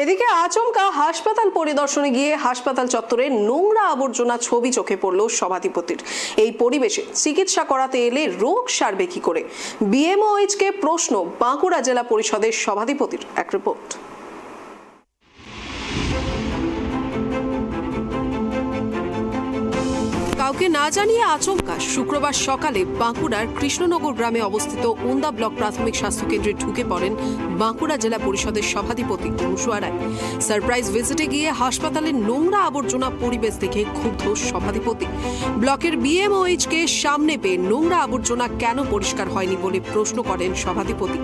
এদিকে আচমকা হাসপাতাল পরিদর্শনে গিয়ে হাসপাতাল চত্বরে নোংরা আবর্জনা ছবি চোখে পড়ল সভাধিপতির। এই পরিবেশে চিকিৎসা করাতে এলে রোগ সারবে কি করে? বিএমওএইচকে প্রশ্ন বাঁকুড়া জেলা পরিষদের সভাধিপতির। এক রিপোর্ট। কাউকে না জানিয়ে আচমকা শুক্রবার সকালে বাঁকুড়ার কৃষ্ণনগর গ্রামে অবস্থিত ওন্দা ব্লক প্রাথমিক স্বাস্থ্য কেন্দ্রে ঢুকে পড়েন বাঁকুড়া জেলা পরিষদের সভাধিপতি মুশুয়া রায়। সারপ্রাইজ ভিজিটে গিয়ে হাসপাতালের নোংরা আবর্জনা পরিবেশ দেখে ক্ষুব্ধ সভাধিপতি। ব্লকের বিএমওএইচকে সামনে পেয়ে নোংরা আবর্জনা কেন পরিষ্কার হয়নি বলে প্রশ্ন করেন সভাধিপতি।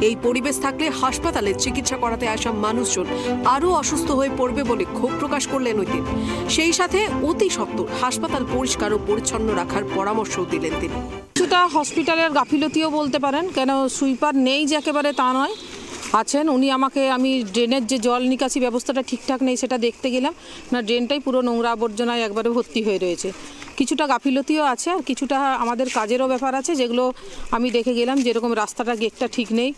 এই পরিবেশ থাকলে হাসপাতালে চিকিৎসা করাতে আসা মানুষজন আরও অসুস্থ হয়ে পড়বে বলে ক্ষোভ প্রকাশ করলেন ওই দিন। সেই সাথে অতি সত্বর হাসপাতাল পরিষ্কার ও পরিচ্ছন্ন রাখার পরামর্শ দিলেন তিনি। কিছুটা হসপিটালের গাফিলতিও বলতে পারেন, কেন সুইপার নেই যে একেবারে তা নয়, আছেন উনি। আমি ড্রেনের যে জল নিকাশি ব্যবস্থাটা ঠিকঠাক নেই সেটা দেখতে গেলাম না, ড্রেনটাই পুরো নোংরা আবর্জনায় একবারে ভর্তি হয়ে রয়েছে। কিছুটা গাফিলতিও আছে আর কিছুটা আমাদের কাজেরও ব্যাপার আছে, যেগুলো আমি দেখে গেলাম। যেরকম রাস্তাটা গেটটা ঠিক নেই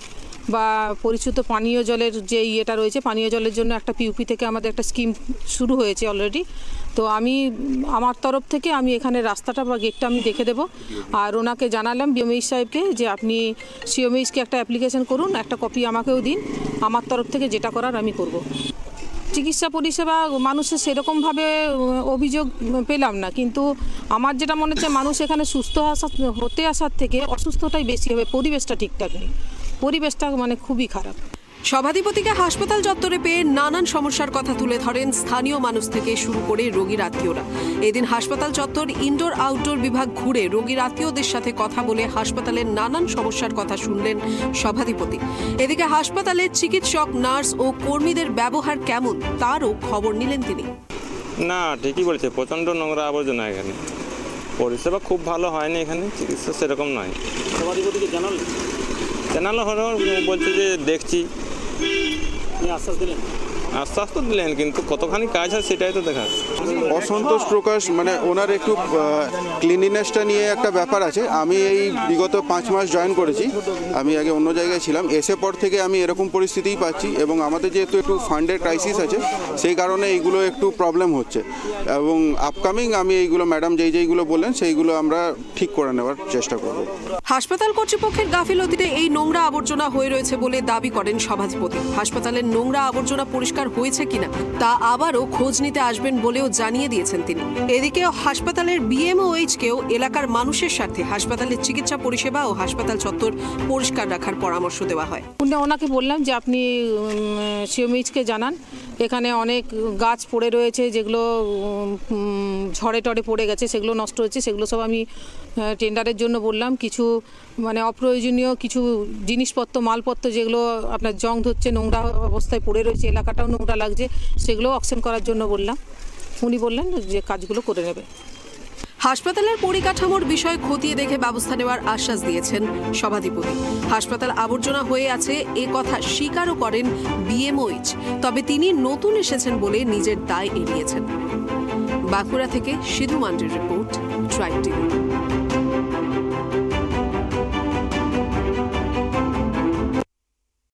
বা পরিশুদ্ধ পানীয় জলের যে ইয়েটা রয়েছে, পানীয় জলের জন্য একটা পিউপি থেকে আমাদের একটা স্কিম শুরু হয়েছে অলরেডি। তো আমার তরফ থেকে আমি এখানে রাস্তাটা বা গেটটা আমি দেখে দেবো। আর ওনাকে জানালাম বিএমওএইচ সাহেবকে যে আপনি সিএমএইচকে একটা অ্যাপ্লিকেশন করুন, একটা কপি আমাকেও দিন, আমার তরফ থেকে যেটা করার আমি করব। চিকিৎসা পরিষেবা মানুষের সেরকমভাবে অভিযোগ পেলাম না, কিন্তু আমার যেটা মনে হচ্ছে মানুষ এখানে সুস্থ হতে আসার থেকে অসুস্থতাই বেশি হবে। পরিবেশটা ঠিকঠাক নেই, পরিবেশটা খুবই খারাপ। সভাধিপতিকে হাসপাতাল চত্বরে পেয়ে নানান সমস্যার কথা তুলে ধরেন স্থানীয় মানুষ থেকে শুরু করে রোগীর আত্মীয়রা। এদিন হাসপাতাল চত্বর ইনডোর আউটডোর বিভাগ ঘুরে রোগীর আত্মীয়দের সাথে কথা বলে হাসপাতালের নানান সমস্যার কথা শুনলেন সভাধিপতি। এদিকে হাসপাতালের চিকিৎসক, নার্স ও কর্মীদের ব্যবহার কেমন তারও খবর নিলেন তিনি। না, ঠিকই বলছে, প্রচণ্ড নোংরা আবর্জনা এখানে। পরিষেবা খুব ভালো হয়নি এখানে, চিকিৎসা সেরকম নয়। সভাধিপতিকে জানালো হলো, বলছে যে দেখছি। আশ্বাস তো দিলেন, কিন্তু কতখানি কাজ হয় সেটাই তো দেখা। অসন্তোষ প্রকাশ, ওনার একটু ক্লিনিনেসটা নিয়ে একটা ব্যাপার আছে। আমি এই বিগত 5 মাস জয়েন করেছি, আমি আগে অন্য জায়গায় ছিলাম। এসে পর থেকে আমি এরকম পরিস্থিতিই পাচ্ছি, এবং আমাদের যেহেতু একটু ফান্ডের ক্রাইসিস আছে সেই কারণে এইগুলো একটু প্রবলেম হচ্ছে। এবং আপকামিং আমি এইগুলো ম্যাডাম যেইগুলো বললেন সেইগুলো আমরা ঠিক করে নেওয়ার চেষ্টা করব। হাসপাতাল কর্তৃপক্ষের গাফিলতিতে এই নোংরা আবর্জনা হয়ে রয়েছে বলে দাবি করেন সভাধিপতি। হাসপাতালের নোংরা আবর্জনা পরিষ্কার হয়েছে কিনা তা আবারও খোঁজ নিতে আসবেন বলেও জানিয়ে দিয়েছেন তিনি। এদিকে হাসপাতালের বিএমওএইচকেও এলাকার মানুষের স্বার্থে হাসপাতালের চিকিৎসা পরিষেবা ও হাসপাতাল চত্বর পরিষ্কার রাখার পরামর্শ দেওয়া হয়। ওনাকে বললাম যে আপনি সিএমএইচকে জানান, এখানে অনেক গাছ পড়ে রয়েছে, যেগুলো ঝড়ে টড়ে পড়ে গেছে, সেগুলো নষ্ট হচ্ছে, সেগুলো সব আমি টেন্ডারের জন্য বললাম। কিছু অপ্রয়োজনীয় কিছু জিনিসপত্র, মালপত্র যেগুলো আপনার জং ধরছে, নোংরা অবস্থায় পড়ে রয়েছে, এলাকাটাও নোংরা লাগছে, সেগুলো অকশন করার জন্য বললাম। উনি বললেন যে কাজগুলো করে নেবে। হাসপাতালের পরিকাঠামোর বিষয় খতিয়ে দেখে ব্যবস্থা নেওয়ার আশ্বাস দিয়েছেন সভাধিপতি। হাসপাতাল আবর্জনা হয়ে আছে এ কথা স্বীকারও করেন বিএমওএইচ, তবে তিনি নতুন এসেছেন বলে নিজের দায় এড়িয়েছেন। বাঁকুড়া থেকে সিধু মান্ডির রিপোর্ট, ট্রাইব টিভি।